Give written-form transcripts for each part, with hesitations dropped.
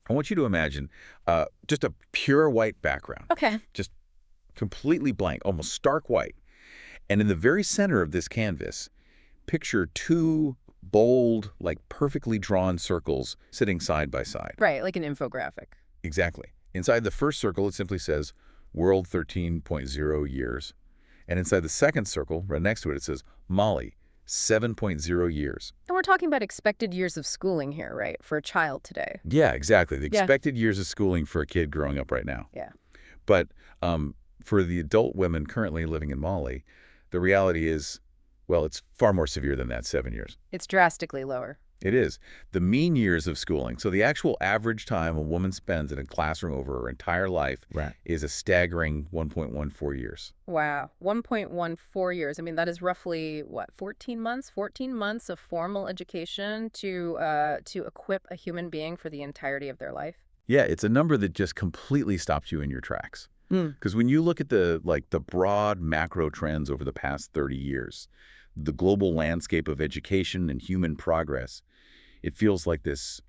I want you to imagine just a pure white background, Okay. just completely blank, almost stark white. And in the very center of this canvas, picture two bold, like perfectly drawn circles sitting side by side. Right, like an infographic. Exactly. Inside the first circle, it simply says World 13.0 years. And inside the second circle, right next to it, it says Mali, 7.0 years. And we're talking about expected years of schooling here, right, for a child today. Yeah, exactly. The Yeah. expected years of schooling for a kid growing up right now. Yeah. But for the adult women currently living in Mali, the reality is, well, it's far more severe than that, 7 years. It's drastically lower. It is. The mean years of schooling, so the actual average time a woman spends in a classroom over her entire life Right. is a staggering 1.14 years. Wow. 1.14 years. I mean, that is roughly, what, 14 months? 14 months of formal education to equip a human being for the entirety of their life. Yeah, it's a number that just completely stops you in your tracks. Mm. Because when you look at the broad macro trends over the past 30 years, the global landscape of education and human progress, it feels like this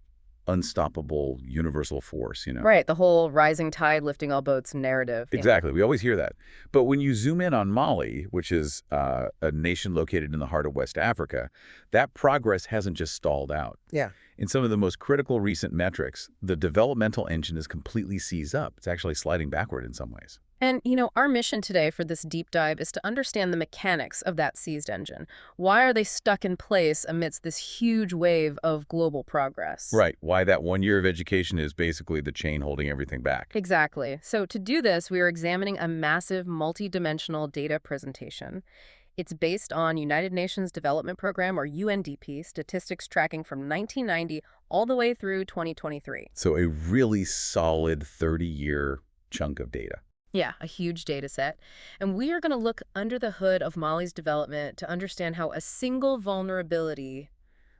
unstoppable universal force, you know? Right, the whole rising tide lifting all boats narrative. Exactly. We always hear that. But when you zoom in on Mali, which is a nation located in the heart of West Africa, that progress hasn't just stalled out. Yeah. In some of the most critical recent metrics, the developmental engine is completely seized up. It's actually sliding backward in some ways. And, our mission today for this deep dive is to understand the mechanics of that seized engine. Why are they stuck in place amidst this huge wave of global progress? Right. Why that 1 year of education is basically the chain holding everything back. Exactly. So to do this, we are examining a massive multidimensional data presentation. It's based on United Nations Development Program, or UNDP, statistics tracking from 1990 all the way through 2023. So a really solid 30-year chunk of data. Yeah, a huge data set. And we are going to look under the hood of Mali's development to understand how a single vulnerability,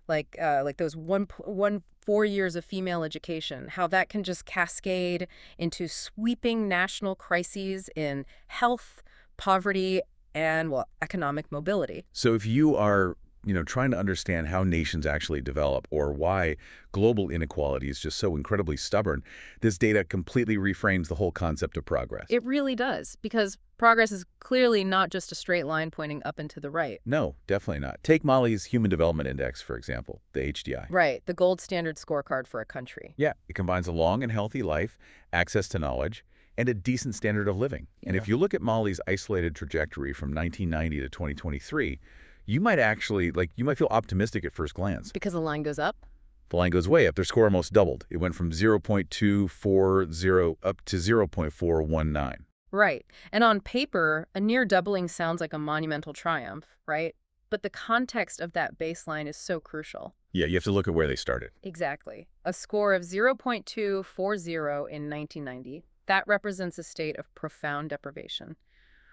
like those 4 years of female education, how that can just cascade into sweeping national crises in health, poverty, and, well, economic mobility. So if you are, trying to understand how nations actually develop or why global inequality is just so incredibly stubborn, this data completely reframes the whole concept of progress. It really does, because progress is clearly not just a straight line pointing up and to the right. No, definitely not. Take Mali's Human Development Index, for example, the HDI. Right, the gold standard scorecard for a country. Yeah, it combines a long and healthy life, access to knowledge, and a decent standard of living. And if you look at Mali's isolated trajectory from 1990 to 2023, you might feel optimistic at first glance. Because the line goes up? The line goes way up. Their score almost doubled. It went from 0.240 up to 0.419. Right. And on paper, a near doubling sounds like a monumental triumph, right? But the context of that baseline is so crucial. Yeah, you have to look at where they started. Exactly. A score of 0.240 in 1990, that represents a state of profound deprivation.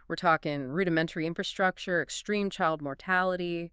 We're talking rudimentary infrastructure, extreme child mortality,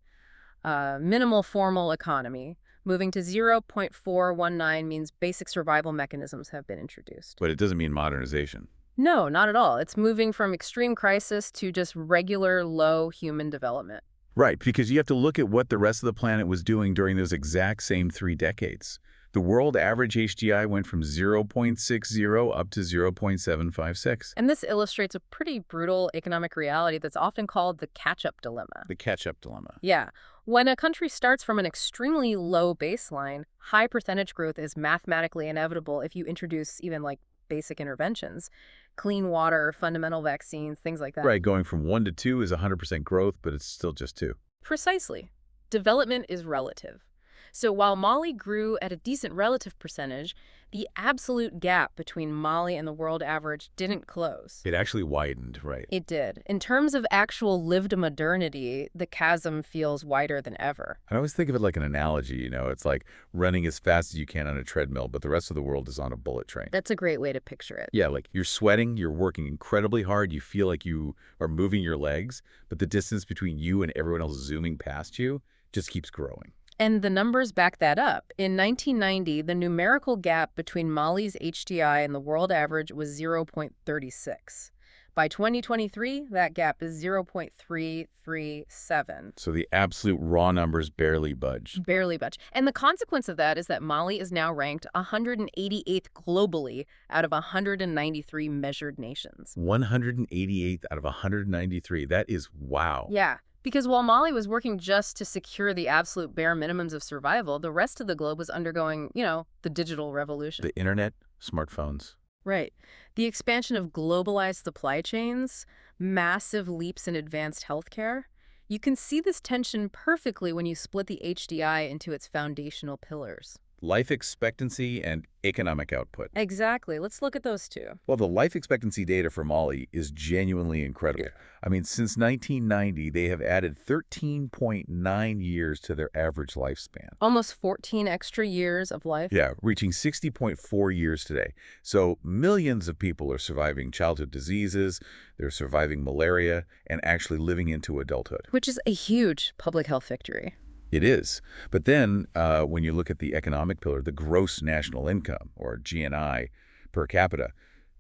minimal formal economy. Moving to 0.419 means basic survival mechanisms have been introduced. But it doesn't mean modernization. No, not at all. It's moving from extreme crisis to just regular low human development. Right, because you have to look at what the rest of the planet was doing during those exact same 3 decades. The world average HDI went from 0.60 up to 0.756. And this illustrates a pretty brutal economic reality that's often called the catch-up dilemma. The catch-up dilemma. Yeah. When a country starts from an extremely low baseline, high percentage growth is mathematically inevitable if you introduce even basic interventions. Clean water, fundamental vaccines, things like that. Right, going from 1 to 2 is 100% growth, but it's still just 2. Precisely. Development is relative. So while Mali grew at a decent relative percentage, the absolute gap between Mali and the world average didn't close. It actually widened, right? It did. In terms of actual lived modernity, the chasm feels wider than ever. I always think of it like an analogy, it's like running as fast as you can on a treadmill, but the rest of the world is on a bullet train. That's a great way to picture it. Yeah, like you're sweating, you're working incredibly hard, you feel like you are moving your legs, but the distance between you and everyone else zooming past you just keeps growing. And the numbers back that up. In 1990, the numerical gap between Mali's HDI and the world average was 0.36. By 2023, that gap is 0.337. So the absolute raw numbers barely budge. Barely budge. And the consequence of that is that Mali is now ranked 188th globally out of 193 measured nations. 188th out of 193. That is wow. Yeah, because while Mali was working just to secure the absolute bare minimums of survival, the rest of the globe was undergoing, the digital revolution. The internet, smartphones. Right. The expansion of globalized supply chains, massive leaps in advanced healthcare. You can see this tension perfectly when you split the HDI into its foundational pillars. Life expectancy and economic output. Exactly. Let's look at those two. Well, the life expectancy data for Mali is genuinely incredible. I mean, since 1990, they have added 13.9 years to their average lifespan. Almost 14 extra years of life. Yeah, reaching 60.4 years today. So millions of people are surviving childhood diseases, they're surviving malaria, and actually living into adulthood. Which is a huge public health victory. It is. But then when you look at the economic pillar, the gross national income, or GNI per capita,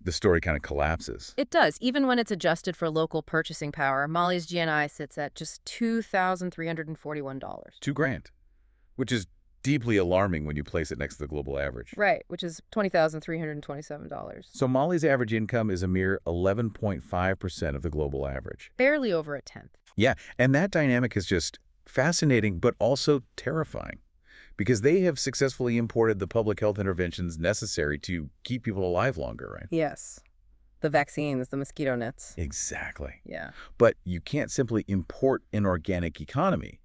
the story kind of collapses. It does. Even when it's adjusted for local purchasing power, Mali's GNI sits at just $2,341. $2,000, which is deeply alarming when you place it next to the global average. Right, which is $20,327. So Mali's average income is a mere 11.5% of the global average. Barely over a tenth. Yeah, and that dynamic is just fascinating, but also terrifying, because they have successfully imported the public health interventions necessary to keep people alive longer, right? Yes. The vaccines, the mosquito nets. Exactly. Yeah. But you can't simply import an organic economy.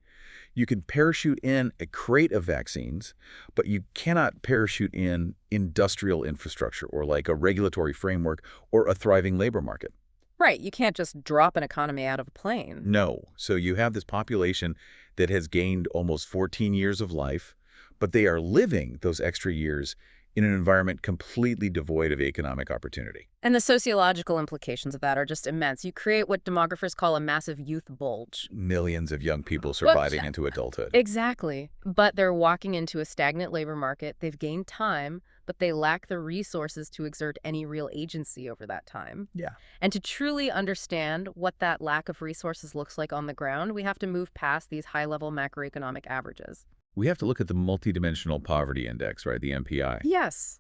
You can parachute in a crate of vaccines, but you cannot parachute in industrial infrastructure or like a regulatory framework or a thriving labor market. Right. You can't just drop an economy out of a plane. No. So you have this population that has gained almost 14 years of life, but they are living those extra years in an environment completely devoid of economic opportunity. And the sociological implications of that are just immense. You create what demographers call a massive youth bulge. Millions of young people surviving into adulthood. Exactly. But they're walking into a stagnant labor market. They've gained time, but they lack the resources to exert any real agency over that time. Yeah. And to truly understand what that lack of resources looks like on the ground, we have to move past these high-level macroeconomic averages. We have to look at the multidimensional poverty index, right? The MPI. Yes,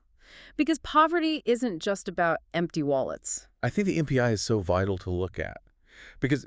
because poverty isn't just about empty wallets. I think the MPI is so vital to look at because,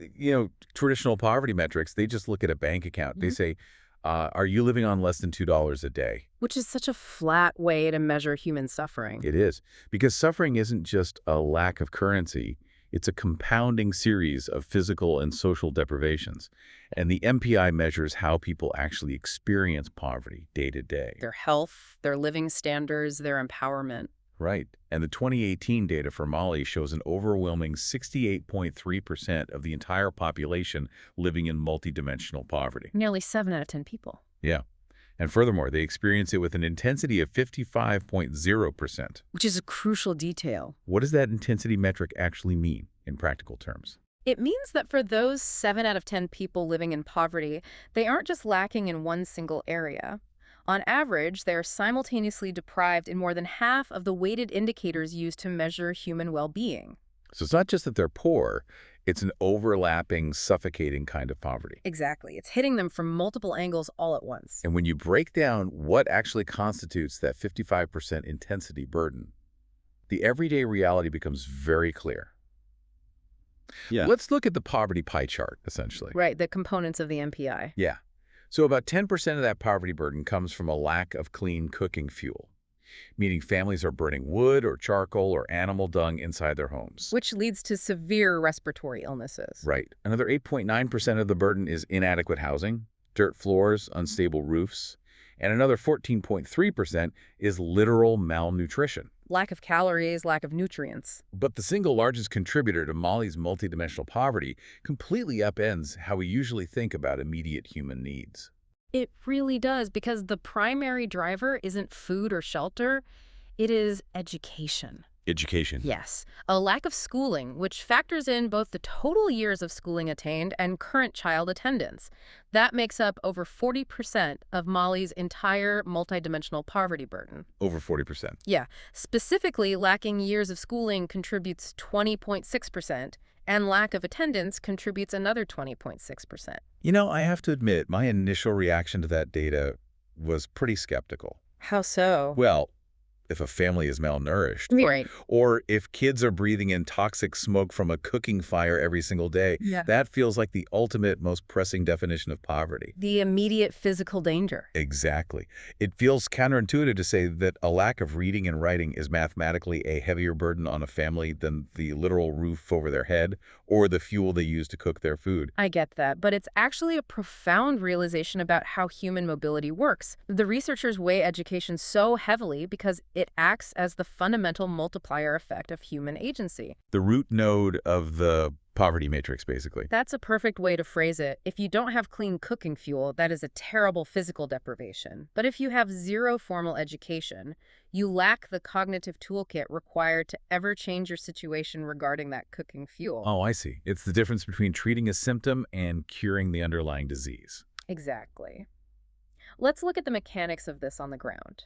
traditional poverty metrics, they just look at a bank account. They say, are you living on less than $2 a day? Which is such a flat way to measure human suffering. It is, because suffering isn't just a lack of currency. It's a compounding series of physical and social deprivations. And the MPI measures how people actually experience poverty day to day. Their health, their living standards, their empowerment. Right. And the 2018 data for Mali shows an overwhelming 68.3% of the entire population living in multidimensional poverty. Nearly 7 out of 10 people. Yeah. And furthermore, they experience it with an intensity of 55.0%. Which is a crucial detail. What does that intensity metric actually mean in practical terms? It means that for those 7 out of 10 people living in poverty, they aren't just lacking in one single area. On average, they are simultaneously deprived in more than half of the weighted indicators used to measure human well-being. So it's not just that they're poor, it's an overlapping, suffocating kind of poverty. Exactly. It's hitting them from multiple angles all at once. And when you break down what actually constitutes that 55% intensity burden, the everyday reality becomes very clear. Yeah. Let's look at the poverty pie chart, essentially. Right, the components of the MPI. Yeah. So about 10% of that poverty burden comes from a lack of clean cooking fuel, meaning families are burning wood or charcoal or animal dung inside their homes. Which leads to severe respiratory illnesses. Right. Another 8.9% of the burden is inadequate housing, dirt floors, unstable roofs, and another 14.3% is literal malnutrition. Lack of calories, lack of nutrients. But the single largest contributor to Mali's multidimensional poverty completely upends how we usually think about immediate human needs. It really does, because the primary driver isn't food or shelter, it is education. Education. Yes, a lack of schooling, which factors in both the total years of schooling attained and current child attendance. That makes up over 40% of Mali's entire multidimensional poverty burden. Over 40%. Yeah, specifically, lacking years of schooling contributes 20.6%, and lack of attendance contributes another 20.6%. I have to admit, my initial reaction to that data was pretty skeptical. How so? Well, if a family is malnourished, Right. or if kids are breathing in toxic smoke from a cooking fire every single day, Yeah. that feels like the ultimate, most pressing definition of poverty. The immediate physical danger. Exactly. It feels counterintuitive to say that a lack of reading and writing is mathematically a heavier burden on a family than the literal roof over their head or the fuel they use to cook their food. I get that, but it's actually a profound realization about how human mobility works. The researchers weigh education so heavily because it acts as the fundamental multiplier effect of human agency. The root node of the poverty matrix, basically. That's a perfect way to phrase it. If you don't have clean cooking fuel, that is a terrible physical deprivation. But if you have zero formal education, you lack the cognitive toolkit required to ever change your situation regarding that cooking fuel. Oh, I see. It's the difference between treating a symptom and curing the underlying disease. Exactly. Let's look at the mechanics of this on the ground.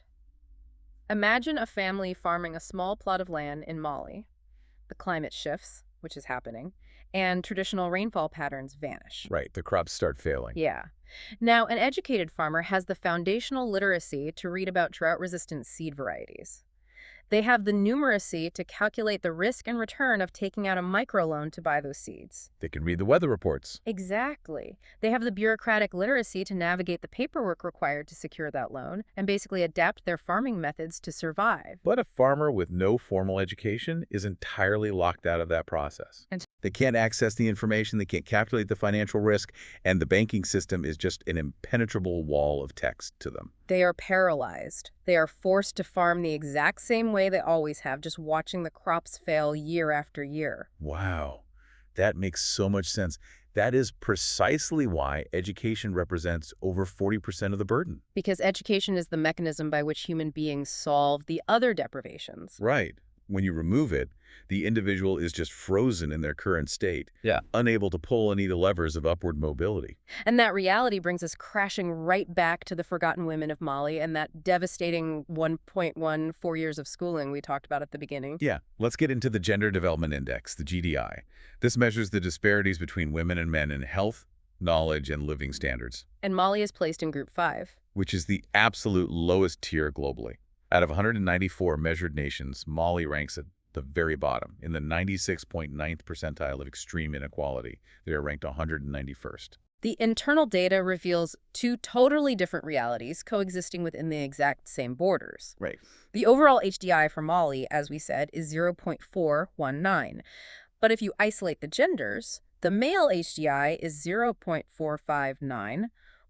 Imagine a family farming a small plot of land in Mali. The climate shifts, which is happening, and traditional rainfall patterns vanish. Right, the crops start failing. Yeah. Now, an educated farmer has the foundational literacy to read about drought-resistant seed varieties. They have the numeracy to calculate the risk and return of taking out a microloan to buy those seeds. They can read the weather reports. Exactly. They have the bureaucratic literacy to navigate the paperwork required to secure that loan and basically adapt their farming methods to survive. But a farmer with no formal education is entirely locked out of that process. And- They can't access the information, they can't calculate the financial risk, and the banking system is just an impenetrable wall of text to them. They are paralyzed. They are forced to farm the exact same way they always have, just watching the crops fail year after year. Wow, that makes so much sense. That is precisely why education represents over 40% of the burden. Because education is the mechanism by which human beings solve the other deprivations. Right. When you remove it, the individual is just frozen in their current state, Yeah. unable to pull any of the levers of upward mobility. And that reality brings us crashing right back to the forgotten women of Mali and that devastating 1.14 years of schooling we talked about at the beginning. Yeah, let's get into the Gender Development Index, the GDI. This measures the disparities between women and men in health, knowledge, and living standards, And Mali is placed in Group 5. which is the absolute lowest tier globally. Out of 194 measured nations, Mali ranks at the very bottom, in the 96.9th percentile of extreme inequality. They are ranked 191st. The internal data reveals two totally different realities coexisting within the exact same borders. Right. The overall HDI for Mali, as we said, is 0.419. But if you isolate the genders, the male HDI is 0.459,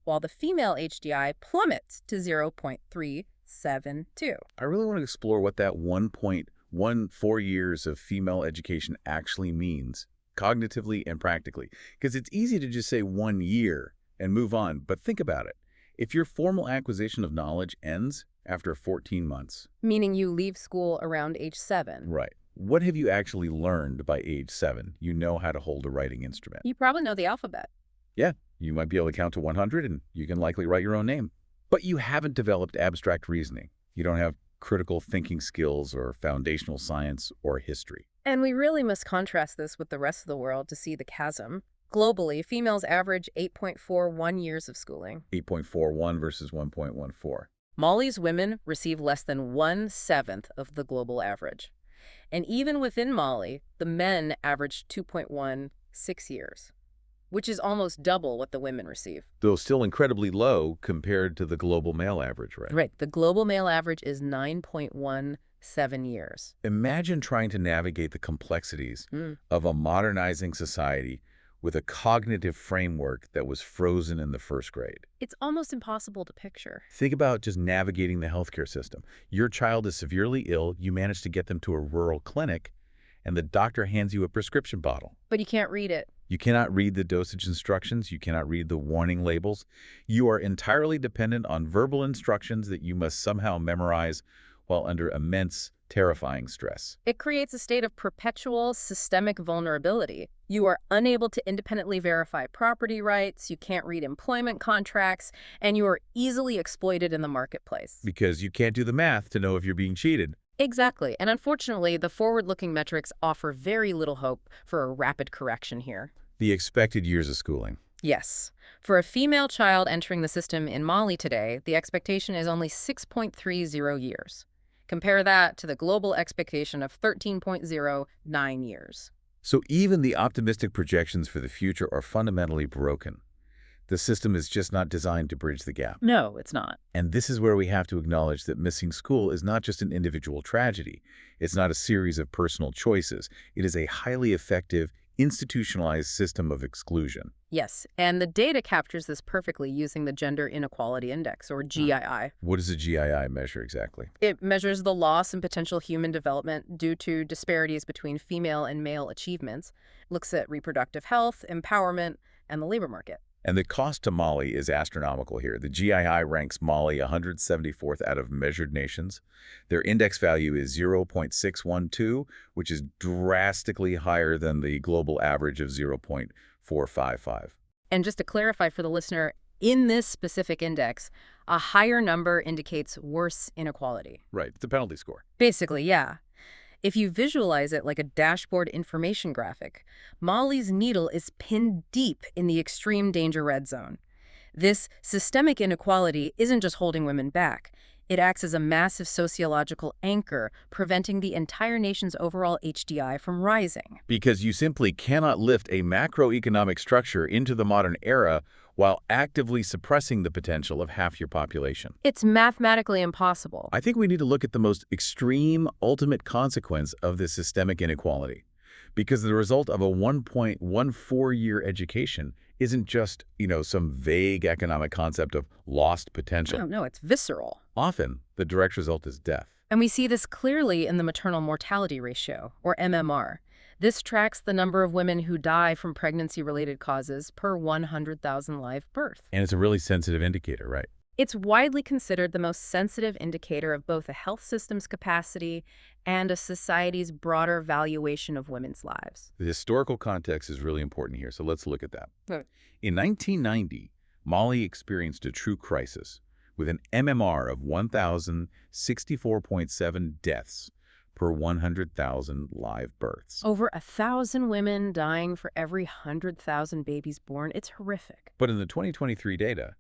while the female HDI plummets to 0.372. I really want to explore what that 1.14 years of female education actually means, cognitively and practically. Because it's easy to just say 1 year and move on, but think about it. If your formal acquisition of knowledge ends after 14 months, Meaning you leave school around age 7. right, what have you actually learned by age 7? You know how to hold a writing instrument. You probably know the alphabet. Yeah, you might be able to count to 100 and you can likely write your own name. But you haven't developed abstract reasoning. You don't have critical thinking skills or foundational science or history. And we really must contrast this with the rest of the world to see the chasm. Globally, females average 8.41 years of schooling. 8.41 versus 1.14. Mali's women receive less than 1/7 of the global average. And even within Mali, the men average 2.16 years, which is almost double what the women receive. Though still incredibly low compared to the global male average, right? Right. The global male average is 9.17 years. Imagine trying to navigate the complexities Mm. of a modernizing society with a cognitive framework that was frozen in the first grade. It's almost impossible to picture. Think about just navigating the healthcare system. Your child is severely ill, you manage to get them to a rural clinic, and the doctor hands you a prescription bottle. But you can't read it. You cannot read the dosage instructions, you cannot read the warning labels. You are entirely dependent on verbal instructions that you must somehow memorize while under immense Terrifying stress. It creates a state of perpetual systemic vulnerability. You are unable to independently verify property rights, you can't read employment contracts, and you are easily exploited in the marketplace. Because you can't do the math to know if you're being cheated. Exactly. And unfortunately, the forward-looking metrics offer very little hope for a rapid correction here. The expected years of schooling. Yes. For a female child entering the system in Mali today, the expectation is only 6.30 years. Compare that to the global expectation of 13.09 years. So even the optimistic projections for the future are fundamentally broken. The system is just not designed to bridge the gap. No, it's not. And this is where we have to acknowledge that missing school is not just an individual tragedy. It's not a series of personal choices. It is a highly effective, institutionalized system of exclusion. Yes, and the data captures this perfectly using the Gender Inequality Index, or GII. What does a GII measure exactly? It measures the loss in potential human development due to disparities between female and male achievements, looks at reproductive health, empowerment, and the labor market. And the cost to Mali is astronomical here. The GII ranks Mali 174th out of measured nations. Their index value is 0.612, which is drastically higher than the global average of 0.455. And just to clarify for the listener, in this specific index, a higher number indicates worse inequality. Right, the penalty score. Basically, yeah. If you visualize it like a dashboard information graphic, Mali's needle is pinned deep in the extreme danger red zone. This systemic inequality isn't just holding women back. It acts as a massive sociological anchor, preventing the entire nation's overall HDI from rising. Because you simply cannot lift a macroeconomic structure into the modern era while actively suppressing the potential of half your population. It's mathematically impossible. I think we need to look at the most extreme, ultimate consequence of this systemic inequality. Because the result of a 1.14-year education isn't just, some vague economic concept of lost potential. No, it's visceral. Often, the direct result is death. And we see this clearly in the maternal mortality ratio, or MMR. This tracks the number of women who die from pregnancy-related causes per 100,000 live births. And it's a really sensitive indicator, right? It's widely considered the most sensitive indicator of both a health system's capacity and a society's broader valuation of women's lives. The historical context is really important here, so let's look at that. Right. In 1990, Mali experienced a true crisis with an MMR of 1,064.7 deaths per 100,000 live births. Over 1,000 women dying for every 100,000 babies born. It's horrific. But in the 2023 data,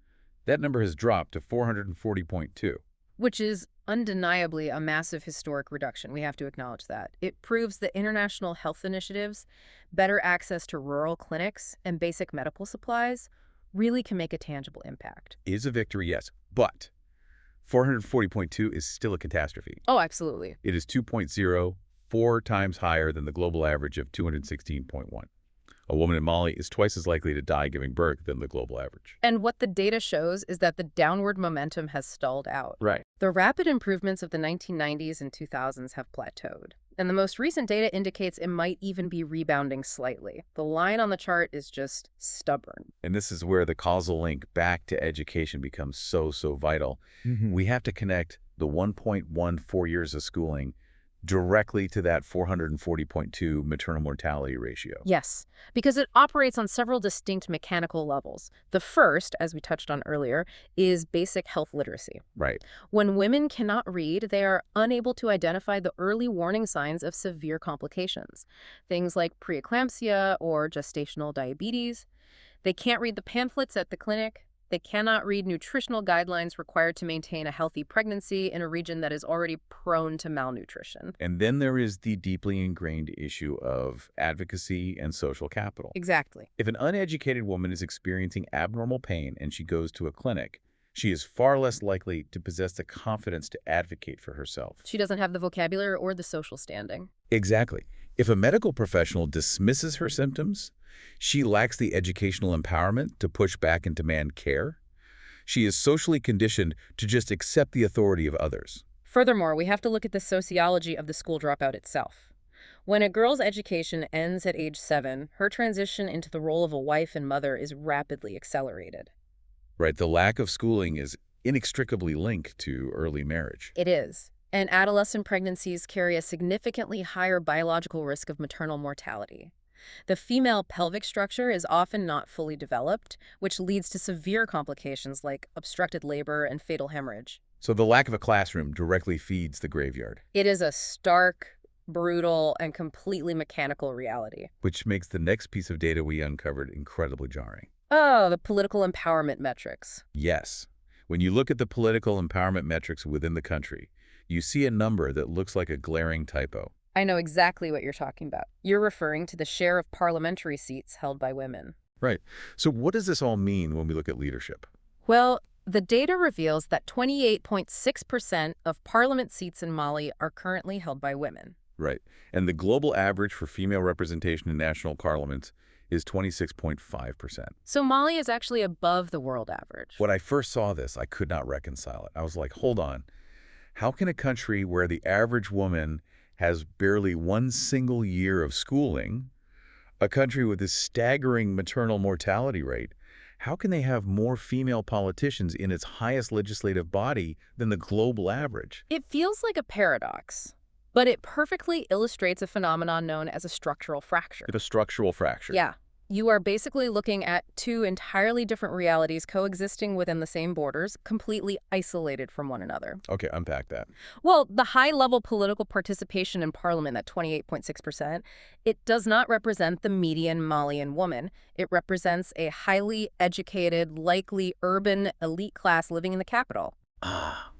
that number has dropped to 440.2. Which is undeniably a massive historic reduction. We have to acknowledge that. It proves that international health initiatives, better access to rural clinics, and basic medical supplies really can make a tangible impact. Is a victory, yes, but 440.2 is still a catastrophe. Oh, absolutely. It is 2.04 times higher than the global average of 216.1. A woman in Mali is twice as likely to die giving birth than the global average. And what the data shows is that the downward momentum has stalled out. Right. The rapid improvements of the 1990s and 2000s have plateaued. And the most recent data indicates it might even be rebounding slightly. The line on the chart is just stubborn. And this is where the causal link back to education becomes so vital. We have to connect the 1.14 years of schooling directly to that 440.2 maternal mortality ratio. Yes, because it operates on several distinct mechanical levels. The first, as we touched on earlier, is basic health literacy. Right. When women cannot read, they are unable to identify the early warning signs of severe complications, things like preeclampsia or gestational diabetes. They can't read the pamphlets at the clinic. They cannot read nutritional guidelines required to maintain a healthy pregnancy in a region that is already prone to malnutrition. And then there is the deeply ingrained issue of advocacy and social capital. Exactly. If an uneducated woman is experiencing abnormal pain and she goes to a clinic, she is far less likely to possess the confidence to advocate for herself. She doesn't have the vocabulary or the social standing. Exactly. If a medical professional dismisses her symptoms, she lacks the educational empowerment to push back and demand care. She is socially conditioned to just accept the authority of others. Furthermore, we have to look at the sociology of the school dropout itself. When a girl's education ends at age 7, her transition into the role of a wife and mother is rapidly accelerated. Right, the lack of schooling is inextricably linked to early marriage. It is. And adolescent pregnancies carry a significantly higher biological risk of maternal mortality. The female pelvic structure is often not fully developed, which leads to severe complications like obstructed labor and fatal hemorrhage. So the lack of a classroom directly feeds the graveyard, It is a stark, brutal, and completely mechanical reality. which makes the next piece of data we uncovered incredibly jarring. Oh, the political empowerment metrics. Yes, when you look at the political empowerment metrics within the country, you see a number that looks like a glaring typo. I know exactly what you're talking about. You're referring to the share of parliamentary seats held by women. Right. So what does this all mean when we look at leadership? Well, the data reveals that 28.6% of parliament seats in Mali are currently held by women. Right. And the global average for female representation in national parliaments is 26.5%. So Mali is actually above the world average. When I first saw this, I could not reconcile it. I was like, hold on. How can a country where the average woman has barely one single year of schooling, a country with this staggering maternal mortality rate, how can they have more female politicians in its highest legislative body than the global average? It feels like a paradox, but it perfectly illustrates a phenomenon known as a structural fracture. A structural fracture. Yeah. You are basically looking at two entirely different realities coexisting within the same borders, completely isolated from one another. Okay, unpack that. Well, the high-level political participation in parliament at 28.6%, it does not represent the median Malian woman. It represents a highly educated, likely urban elite class living in the capital. Ah.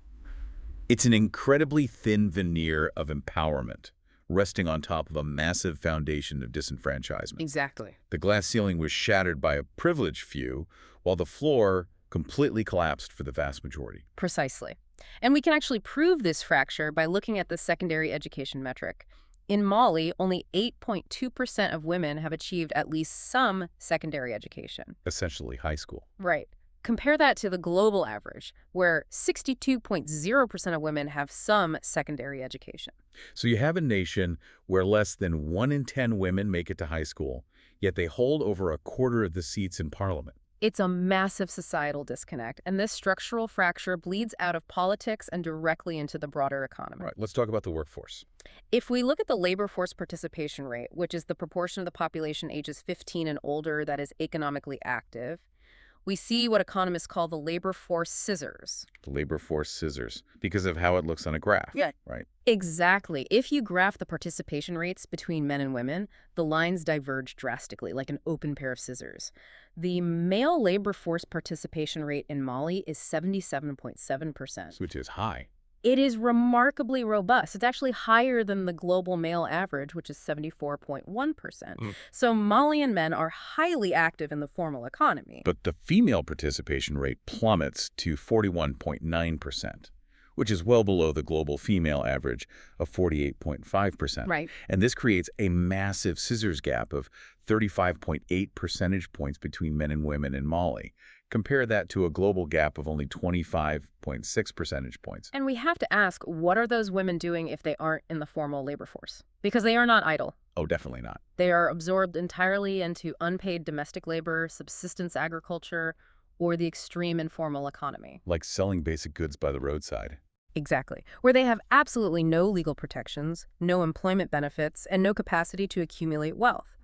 It's an incredibly thin veneer of empowerment, resting on top of a massive foundation of disenfranchisement. Exactly. The glass ceiling was shattered by a privileged few, while the floor completely collapsed for the vast majority. Precisely. And we can actually prove this fracture by looking at the secondary education metric. In Mali, only 8.2% of women have achieved at least some secondary education. Essentially high school. Right. Compare that to the global average, where 62.0% of women have some secondary education. So you have a nation where less than 1 in 10 women make it to high school, yet they hold over a quarter of the seats in parliament. It's a massive societal disconnect, and this structural fracture bleeds out of politics and directly into the broader economy. All right, let's talk about the workforce. If we look at the labor force participation rate, which is the proportion of the population ages 15 and older that is economically active, we see what economists call the labor force scissors. The labor force scissors, because of how it looks on a graph. Yeah. Right. Exactly. If you graph the participation rates between men and women, the lines diverge drastically, like an open pair of scissors. The male labor force participation rate in Mali is 77.7%. Which is high. It is remarkably robust. It's actually higher than the global male average, which is 74.1%. So Malian men are highly active in the formal economy. But the female participation rate plummets to 41.9%, which is well below the global female average of 48.5%. Right. And this creates a massive scissors gap of 35.8 percentage points between men and women in Mali. Compare that to a global gap of only 25.6 percentage points. And we have to ask, what are those women doing if they aren't in the formal labor force? Because they are not idle. Oh, definitely not. They are absorbed entirely into unpaid domestic labor, subsistence agriculture, or the extreme informal economy. Like selling basic goods by the roadside. Exactly. Where they have absolutely no legal protections, no employment benefits, and no capacity to accumulate wealth.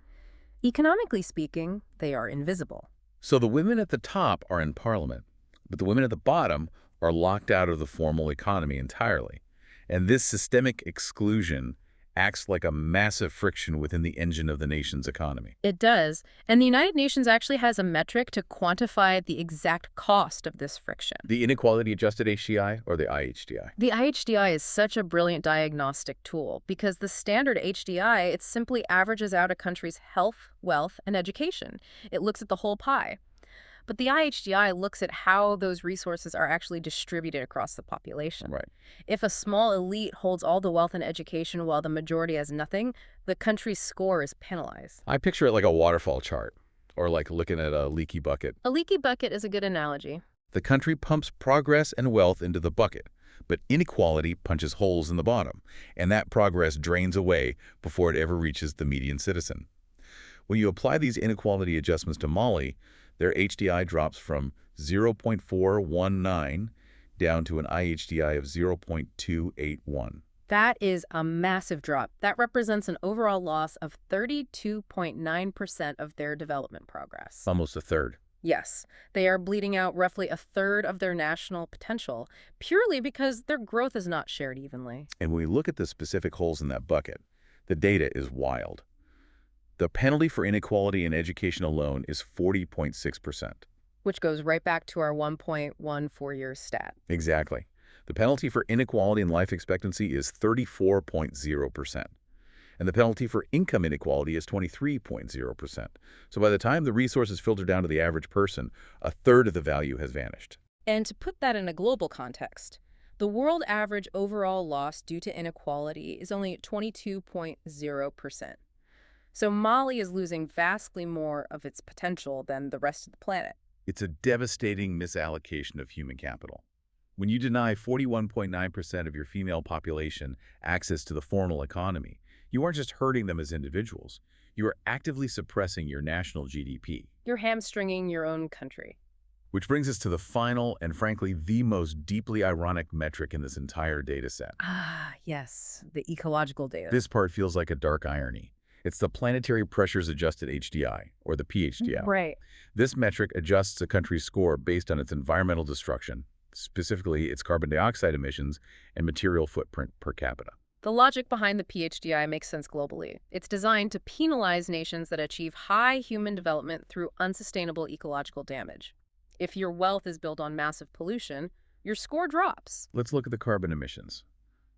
Economically speaking, they are invisible. So the women at the top are in parliament, but the women at the bottom are locked out of the formal economy entirely. And this systemic exclusion acts like a massive friction within the engine of the nation's economy. It does. And the United Nations actually has a metric to quantify the exact cost of this friction. The inequality adjusted HDI or the IHDI? The IHDI is such a brilliant diagnostic tool because the standard HDI, it simply averages out a country's health, wealth, and education. It looks at the whole pie. But the IHDI looks at how those resources are actually distributed across the population. Right. If a small elite holds all the wealth and education while the majority has nothing, the country's score is penalized. I picture it like a waterfall chart or like looking at a leaky bucket. A leaky bucket is a good analogy. The country pumps progress and wealth into the bucket, but inequality punches holes in the bottom, and that progress drains away before it ever reaches the median citizen. When you apply these inequality adjustments to Mali, their HDI drops from 0.419 down to an IHDI of 0.281. That is a massive drop. That represents an overall loss of 32.9% of their development progress. Almost a third. Yes, they are bleeding out roughly a third of their national potential, purely because their growth is not shared evenly. And when we look at the specific holes in that bucket, the data is wild. The penalty for inequality in education alone is 40.6%. Which goes right back to our 1.14 years stat. Exactly. The penalty for inequality in life expectancy is 34.0%. And the penalty for income inequality is 23.0%. So by the time the resources filter down to the average person, a third of the value has vanished. And to put that in a global context, the world average overall loss due to inequality is only 22.0%. So Mali is losing vastly more of its potential than the rest of the planet. It's a devastating misallocation of human capital. When you deny 41.9% of your female population access to the formal economy, you aren't just hurting them as individuals. You are actively suppressing your national GDP. You're hamstringing your own country. Which brings us to the final and, frankly, the most deeply ironic metric in this entire data set. Ah, yes, the ecological data. This part feels like a dark irony. It's the Planetary Pressures Adjusted HDI, or the PHDI. Right. This metric adjusts a country's score based on its environmental destruction, specifically its carbon dioxide emissions and material footprint per capita. The logic behind the PHDI makes sense globally. It's designed to penalize nations that achieve high human development through unsustainable ecological damage. If your wealth is built on massive pollution, your score drops. Let's look at the carbon emissions.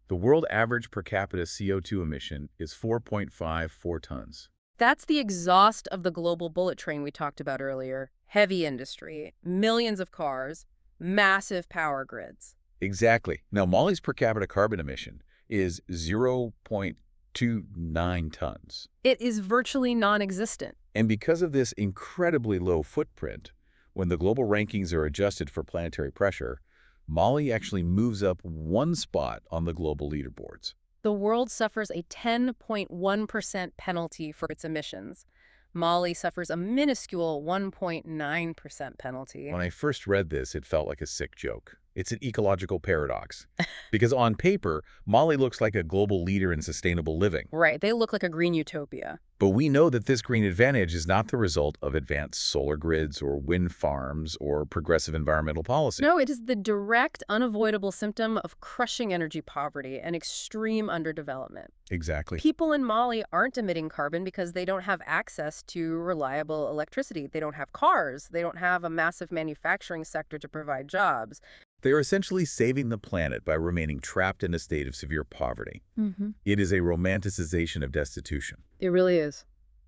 The world average per capita CO2 emission is 4.54 tons. That's the exhaust of the global bullet train we talked about earlier. Heavy industry, millions of cars, massive power grids. Exactly. Now, Mali's per capita carbon emission is 0.29 tons. It is virtually non-existent. And because of this incredibly low footprint, when the global rankings are adjusted for planetary pressure, Mali actually moves up one spot on the global leaderboards. The world suffers a 10.1% penalty for its emissions. Mali suffers a minuscule 1.9% penalty. When I first read this, it felt like a sick joke. It's an ecological paradox. Because on paper, Mali looks like a global leader in sustainable living. Right, they look like a green utopia. But we know that this green advantage is not the result of advanced solar grids or wind farms or progressive environmental policy. No, it is the direct, unavoidable symptom of crushing energy poverty and extreme underdevelopment. Exactly. People in Mali aren't emitting carbon because they don't have access to reliable electricity. They don't have cars. They don't have a massive manufacturing sector to provide jobs. They are essentially saving the planet by remaining trapped in a state of severe poverty. Mm-hmm. It is a romanticization of destitution. It really is.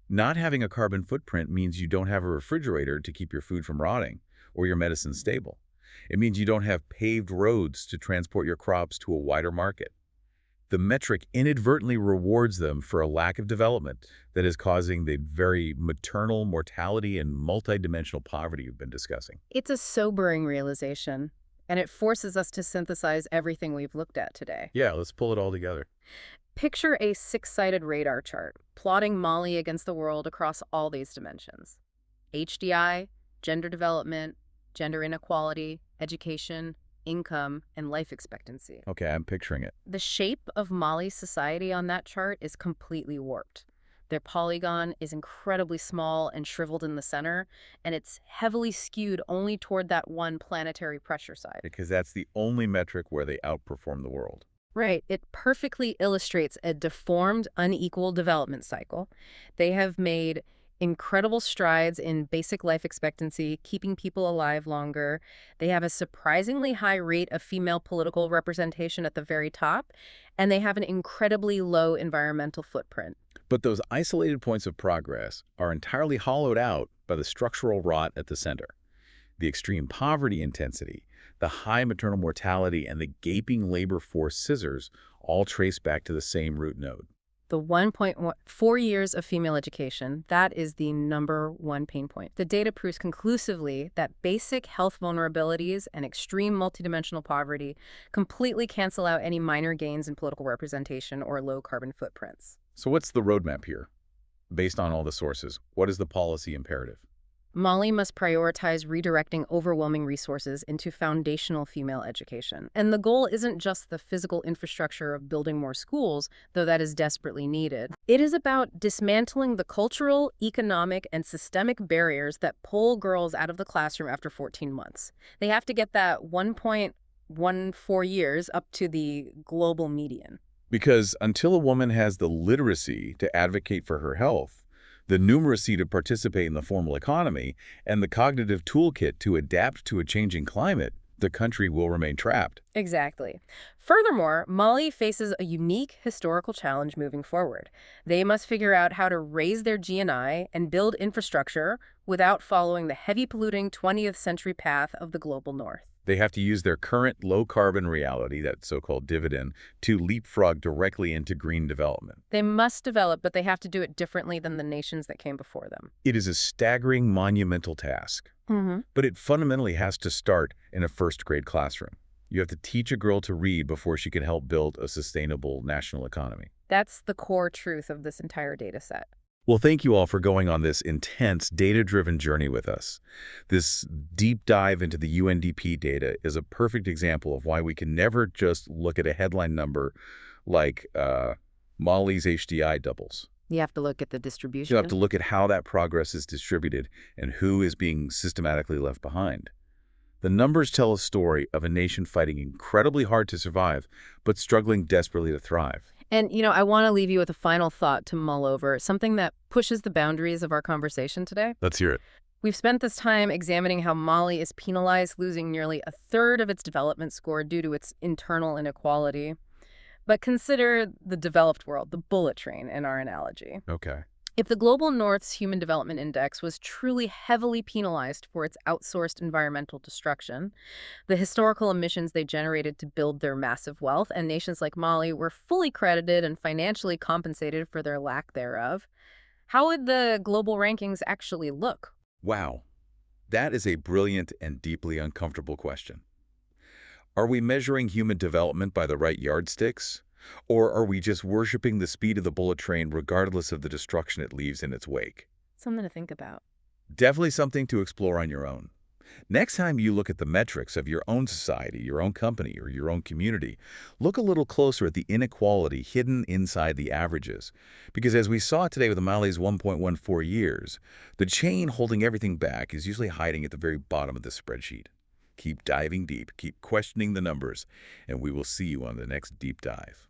Not having a carbon footprint means you don't have a refrigerator to keep your food from rotting or your medicine stable. It means you don't have paved roads to transport your crops to a wider market. The metric inadvertently rewards them for a lack of development that is causing the very maternal mortality and multidimensional poverty you've been discussing. It's a sobering realization, and it forces us to synthesize everything we've looked at today. Yeah, let's pull it all together. Picture a six-sided radar chart, plotting Mali against the world across all these dimensions. HDI, gender development, gender inequality, education, income, and life expectancy. Okay, I'm picturing it. The shape of Mali's society on that chart is completely warped. Their polygon is incredibly small and shriveled in the center, and it's heavily skewed only toward that one planetary pressure side. Because that's the only metric where they outperform the world. Right. It perfectly illustrates a deformed, unequal development cycle. They have made incredible strides in basic life expectancy, keeping people alive longer. They have a surprisingly high rate of female political representation at the very top, and they have an incredibly low environmental footprint. But those isolated points of progress are entirely hollowed out by the structural rot at the center. The extreme poverty intensity, the high maternal mortality, and the gaping labor force scissors all trace back to the same root node. The 1.4 years of female education, that is the number one pain point. The data proves conclusively that basic health vulnerabilities and extreme multidimensional poverty completely cancel out any minor gains in political representation or low carbon footprints. So what's the roadmap here? Based on all the sources, what is the policy imperative? Mali must prioritize redirecting overwhelming resources into foundational female education. And the goal isn't just the physical infrastructure of building more schools, though that is desperately needed. It is about dismantling the cultural, economic, and systemic barriers that pull girls out of the classroom after 14 months. They have to get that 1.14 years up to the global median. Because until a woman has the literacy to advocate for her health, the numeracy to participate in the formal economy, and the cognitive toolkit to adapt to a changing climate, the country will remain trapped. Exactly. Furthermore, Mali faces a unique historical challenge moving forward. They must figure out how to raise their GNI and build infrastructure without following the heavy polluting 20th century path of the global north. They have to use their current low-carbon reality, that so-called dividend, to leapfrog directly into green development. They must develop, but they have to do it differently than the nations that came before them. It is a staggering, monumental task, but it fundamentally has to start in a first-grade classroom. You have to teach a girl to read before she can help build a sustainable national economy. That's the core truth of this entire data set. Well, thank you all for going on this intense, data-driven journey with us. This deep dive into the UNDP data is a perfect example of why we can never just look at a headline number like Mali's HDI doubles. You have to look at the You distribution. have to look at how that progress is distributed and who is being systematically left behind. The numbers tell a story of a nation fighting incredibly hard to survive, but struggling desperately to thrive. And, I want to leave you with a final thought to mull over, something that pushes the boundaries of our conversation today. Let's hear it. We've spent this time examining how Mali is penalized, losing nearly a third of its development score due to its internal inequality. But consider the developed world, the bullet train in our analogy. Okay. If the Global North's Human Development Index was truly heavily penalized for its outsourced environmental destruction, the historical emissions they generated to build their massive wealth, and nations like Mali were fully credited and financially compensated for their lack thereof, how would the global rankings actually look? Wow. That is a brilliant and deeply uncomfortable question. Are we measuring human development by the right yardsticks? Or are we just worshiping the speed of the bullet train regardless of the destruction it leaves in its wake? Something to think about. Definitely something to explore on your own. Next time you look at the metrics of your own society, your own company, or your own community, look a little closer at the inequality hidden inside the averages. Because as we saw today with Mali's 1.14 years, the chain holding everything back is usually hiding at the very bottom of the spreadsheet. Keep diving deep, keep questioning the numbers, and we will see you on the next deep dive.